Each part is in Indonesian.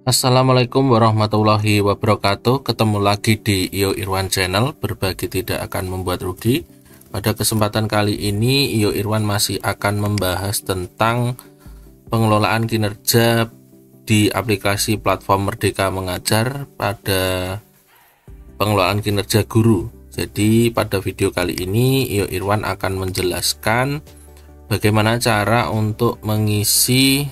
Assalamualaikum warahmatullahi wabarakatuh. Ketemu lagi di Iyo Irwan Channel, berbagi tidak akan membuat rugi. Pada kesempatan kali ini Iyo Irwan masih akan membahas tentang pengelolaan kinerja di aplikasi platform Merdeka Mengajar pada pengelolaan kinerja guru. Jadi pada video kali ini Iyo Irwan akan menjelaskan bagaimana cara untuk mengisi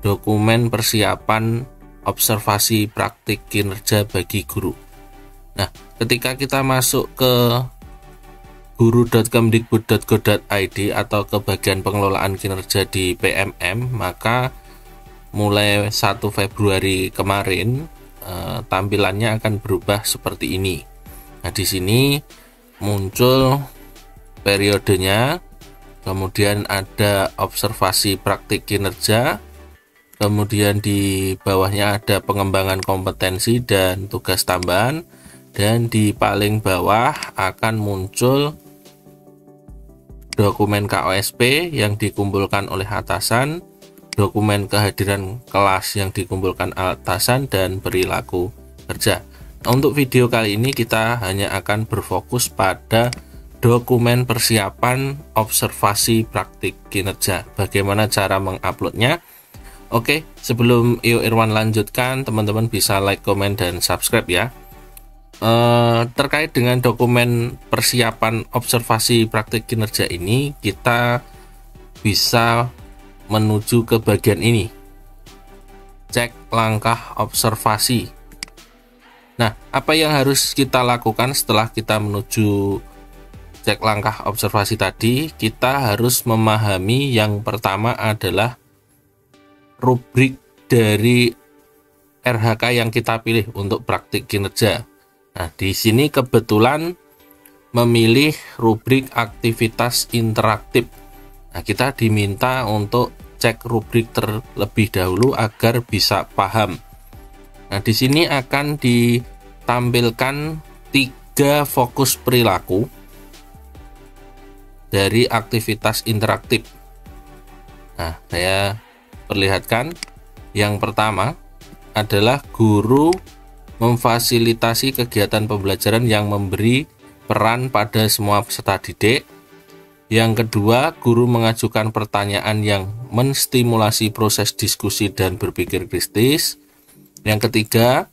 dokumen persiapan observasi praktik kinerja bagi guru. Nah, ketika kita masuk ke guru.kemdikbud.go.id atau ke bagian pengelolaan kinerja di PMM, maka mulai 1 Februari kemarin tampilannya akan berubah seperti ini. Nah, di sini muncul periodenya, kemudian ada observasi praktik kinerja, kemudian di bawahnya ada pengembangan kompetensi dan tugas tambahan, dan di paling bawah akan muncul dokumen KOSP yang dikumpulkan oleh atasan, dokumen kehadiran kelas yang dikumpulkan atasan, dan perilaku kerja. Untuk video kali ini kita hanya akan berfokus pada dokumen persiapan observasi praktik kinerja. Bagaimana cara menguploadnya? Oke, sebelum Iyo Irwan lanjutkan, teman-teman bisa like, komen, dan subscribe ya. Terkait dengan dokumen persiapan observasi praktik kinerja ini, kita bisa menuju ke bagian ini, cek langkah observasi. Nah, apa yang harus kita lakukan setelah kita menuju cek langkah observasi tadi? Kita harus memahami yang pertama adalah rubrik dari RHK yang kita pilih untuk praktik kinerja. Nah, di sini kebetulan memilih rubrik aktivitas interaktif. Nah, kita diminta untuk cek rubrik terlebih dahulu agar bisa paham. Nah, di sini akan ditampilkan 3 fokus perilaku dari aktivitas interaktif. Nah, saya perlihatkan. Yang pertama adalah guru memfasilitasi kegiatan pembelajaran yang memberi peran pada semua peserta didik. Yang kedua, guru mengajukan pertanyaan yang menstimulasi proses diskusi dan berpikir kritis. Yang ketiga,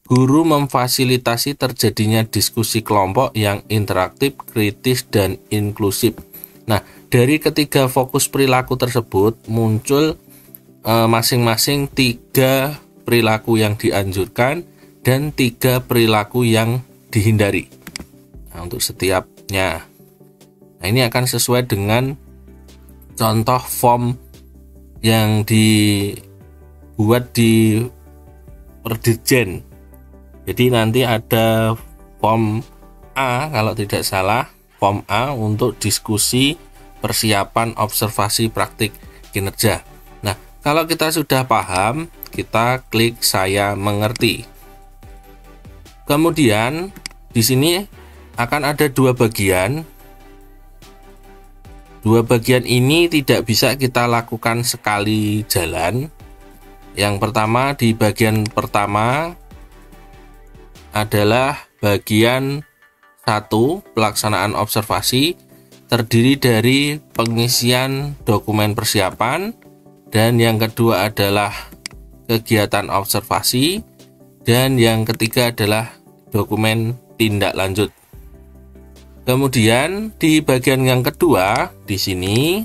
guru memfasilitasi terjadinya diskusi kelompok yang interaktif, kritis, dan inklusif. Nah, dari ketiga fokus perilaku tersebut muncul masing-masing 3 perilaku yang dianjurkan dan 3 perilaku yang dihindari. Nah, untuk setiapnya, nah ini akan sesuai dengan contoh form yang dibuat di Perdirjen. Jadi nanti ada form A, kalau tidak salah, form A untuk diskusi persiapan observasi praktik kinerja. Kalau kita sudah paham, kita klik saya mengerti. Kemudian di sini akan ada 2 bagian. 2 bagian ini tidak bisa kita lakukan sekali jalan. Yang pertama, di bagian pertama adalah bagian 1, pelaksanaan observasi, terdiri dari pengisian dokumen persiapan, dan yang kedua adalah kegiatan observasi, dan yang ketiga adalah dokumen tindak lanjut. Kemudian di bagian yang kedua, di sini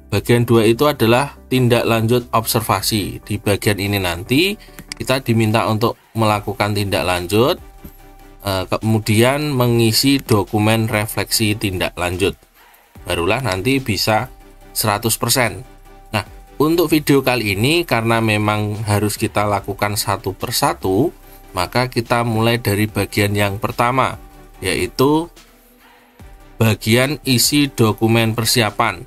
bagian 2 itu adalah tindak lanjut observasi. Di bagian ini nanti kita diminta untuk melakukan tindak lanjut, kemudian mengisi dokumen refleksi tindak lanjut. Barulah nanti bisa 100%. Nah, untuk video kali ini karena memang harus kita lakukan satu persatu, maka kita mulai dari bagian yang pertama, yaitu bagian isi dokumen persiapan.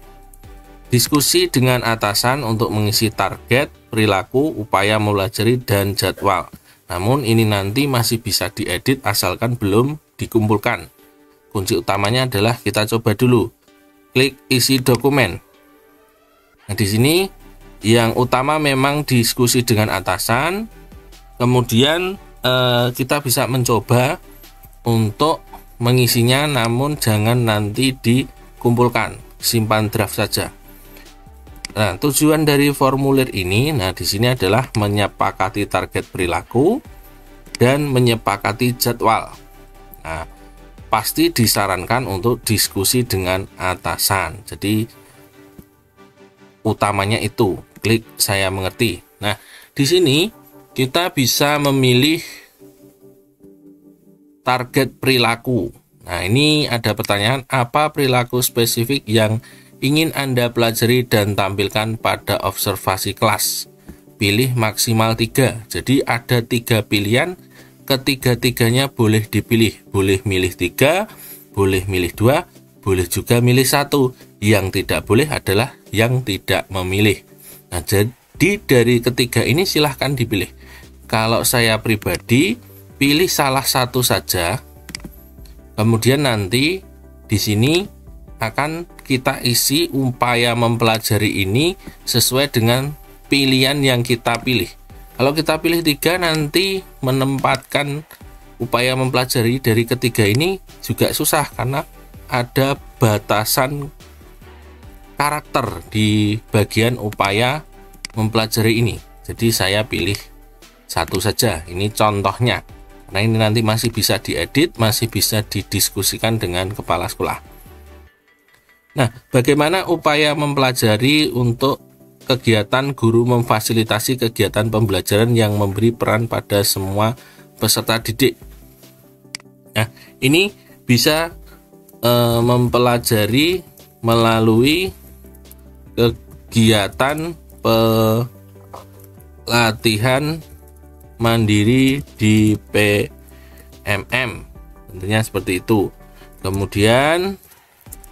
Diskusi dengan atasan untuk mengisi target, perilaku, upaya mempelajari, dan jadwal. Namun ini nanti masih bisa diedit asalkan belum dikumpulkan. Kunci utamanya adalah kita coba dulu. Klik isi dokumen. Nah, di sini Yang utama memang diskusi dengan atasan, kemudian kita bisa mencoba untuk mengisinya, namun jangan nanti dikumpulkan, simpan draft saja. Nah, tujuan dari formulir ini, di sini adalah menyepakati target perilaku dan menyepakati jadwal. Nah, pasti disarankan untuk diskusi dengan atasan. Jadi utamanya itu, klik saya mengerti. Nah, di sini kita bisa memilih target perilaku. Nah, ini ada pertanyaan, apa perilaku spesifik yang ingin Anda pelajari dan tampilkan pada observasi kelas? Pilih maksimal 3. Jadi ada 3 pilihan, ketiga-tiganya boleh dipilih. Boleh milih 3, boleh milih 2, boleh juga milih 1. Yang tidak boleh adalah yang tidak memilih. Nah, jadi dari ketiga ini silahkan dipilih. Kalau saya pribadi, pilih salah satu saja. Kemudian nanti di sini akan kita isi upaya mempelajari ini sesuai dengan pilihan yang kita pilih. Kalau kita pilih 3, nanti menempatkan upaya mempelajari dari ketiga ini juga susah karena ada batasan karakter di bagian upaya mempelajari ini. Jadi saya pilih 1 saja. Ini contohnya. Nah, ini nanti masih bisa diedit, masih bisa didiskusikan dengan kepala sekolah. Nah, bagaimana upaya mempelajari untuk kegiatan guru memfasilitasi kegiatan pembelajaran yang memberi peran pada semua peserta didik? Nah, ini bisa mempelajari melalui kegiatan pelatihan mandiri di PMM, tentunya seperti itu. Kemudian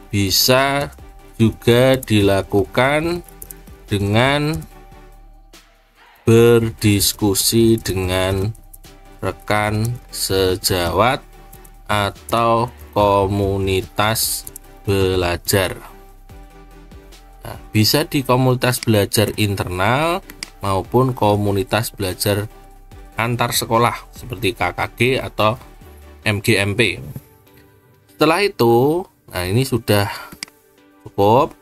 bisa juga dilakukan dengan berdiskusi dengan rekan sejawat atau komunitas belajar. Nah, bisa di komunitas belajar internal maupun komunitas belajar antar sekolah seperti KKG atau MGMP. Setelah itu, nah ini sudah cukup,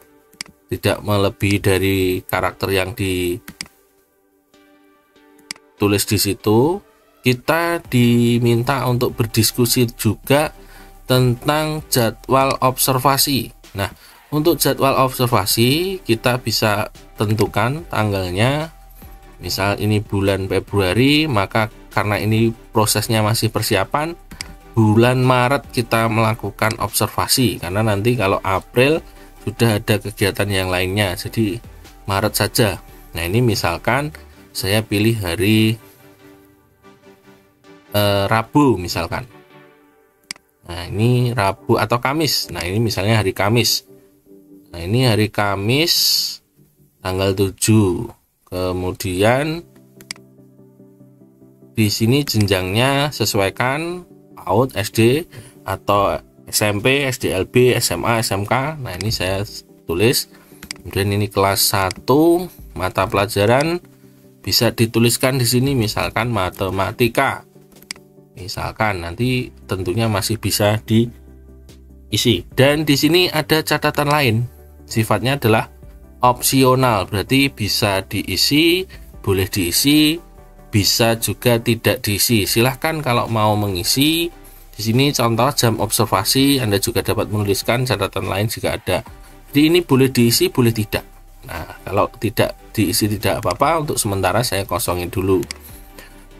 tidak melebihi dari karakter yang ditulis di situ. Kita diminta untuk berdiskusi juga tentang jadwal observasi. Nah, untuk jadwal observasi kita bisa tentukan tanggalnya. Misal ini bulan Februari, maka karena ini prosesnya masih persiapan, bulan Maret kita melakukan observasi, karena nanti kalau April sudah ada kegiatan yang lainnya, jadi Maret saja. Nah, ini misalkan saya pilih hari Rabu misalkan. Nah, ini Rabu atau Kamis. Nah, ini misalnya hari Kamis. Nah, ini hari Kamis tanggal 7. Kemudian di sini jenjangnya sesuaikan PAUD, SD atau SMP, SDLB, SMA, SMK. Nah, ini saya tulis. Kemudian ini kelas 1 mata pelajaran bisa dituliskan di sini misalkan matematika. Misalkan nanti tentunya masih bisa diisi. Dan di sini ada catatan lain. Sifatnya adalah opsional, berarti bisa diisi, boleh diisi, bisa juga tidak diisi. Silahkan kalau mau mengisi. Di sini contoh jam observasi, Anda juga dapat menuliskan catatan lain jika ada. Jadi ini boleh diisi, boleh tidak. Nah, kalau tidak diisi tidak apa-apa, untuk sementara saya kosongin dulu.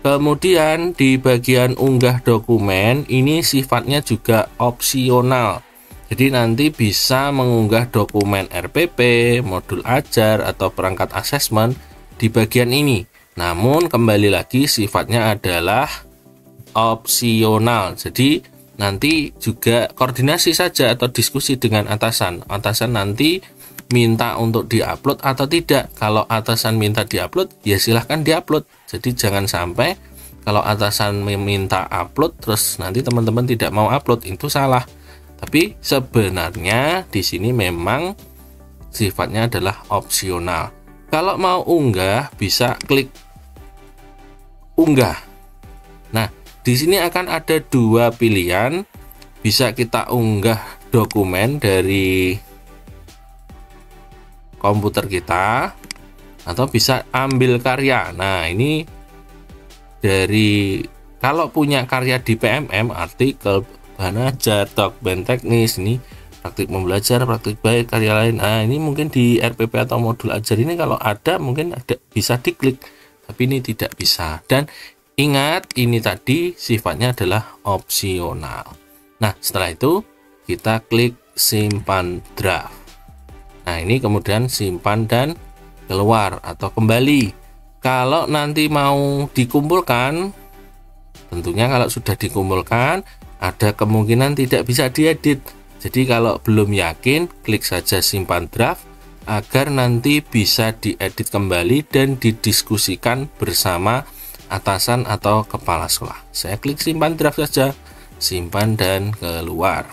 Kemudian di bagian unggah dokumen, ini sifatnya juga opsional. Jadi nanti bisa mengunggah dokumen RPP, modul ajar, atau perangkat asesmen di bagian ini. Namun kembali lagi sifatnya adalah opsional. Jadi nanti juga koordinasi saja atau diskusi dengan atasan. Atasan nanti minta untuk diupload atau tidak. Kalau atasan minta diupload, ya silahkan diupload. Jadi jangan sampai kalau atasan meminta upload terus nanti teman-teman tidak mau upload, itu salah. Tapi sebenarnya di sini memang sifatnya adalah opsional. Kalau mau unggah bisa klik unggah. Nah, di sini akan ada dua pilihan. Bisa kita unggah dokumen dari komputer kita atau bisa ambil karya. Nah, ini dari kalau punya karya di PMM, artikel, bahan ajar, dokumen teknis, ini praktik membelajar, praktik baik, karya lain. Nah, ini mungkin di RPP atau modul ajar ini kalau ada mungkin ada bisa diklik, tapi ini tidak bisa. Dan ingat, ini tadi sifatnya adalah opsional. Nah, setelah itu kita klik simpan draft. Nah, ini kemudian simpan dan keluar atau kembali. Kalau nanti mau dikumpulkan, tentunya kalau sudah dikumpulkan ada kemungkinan tidak bisa diedit. Jadi kalau belum yakin, klik saja simpan draft agar nanti bisa diedit kembali dan didiskusikan bersama atasan atau kepala sekolah. Saya klik simpan draft saja, simpan dan keluar.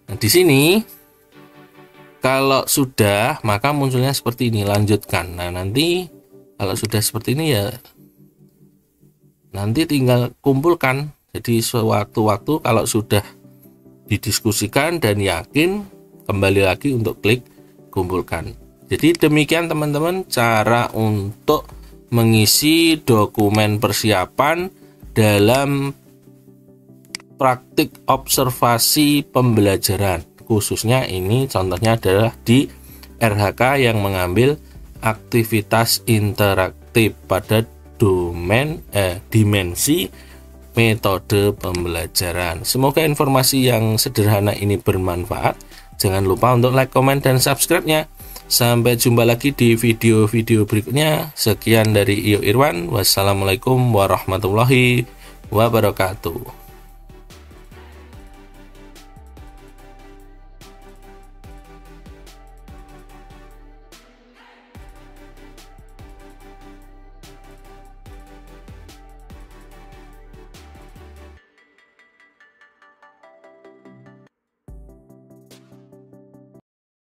Nah, di sini kalau sudah, maka munculnya seperti ini, lanjutkan. Nah, nanti kalau sudah seperti ini ya nanti tinggal kumpulkan. Jadi sewaktu-waktu kalau sudah didiskusikan dan yakin, kembali lagi untuk klik kumpulkan. Jadi demikian teman-teman cara untuk mengisi dokumen persiapan dalam praktik observasi pembelajaran. Khususnya ini contohnya adalah di RHK yang mengambil aktivitas interaktif pada dimensi metode pembelajaran. Semoga informasi yang sederhana ini bermanfaat. Jangan lupa untuk like, komen, dan subscribe-nya. Sampai jumpa lagi di video-video berikutnya. Sekian dari Iyo Irwan. Wassalamualaikum warahmatullahi wabarakatuh.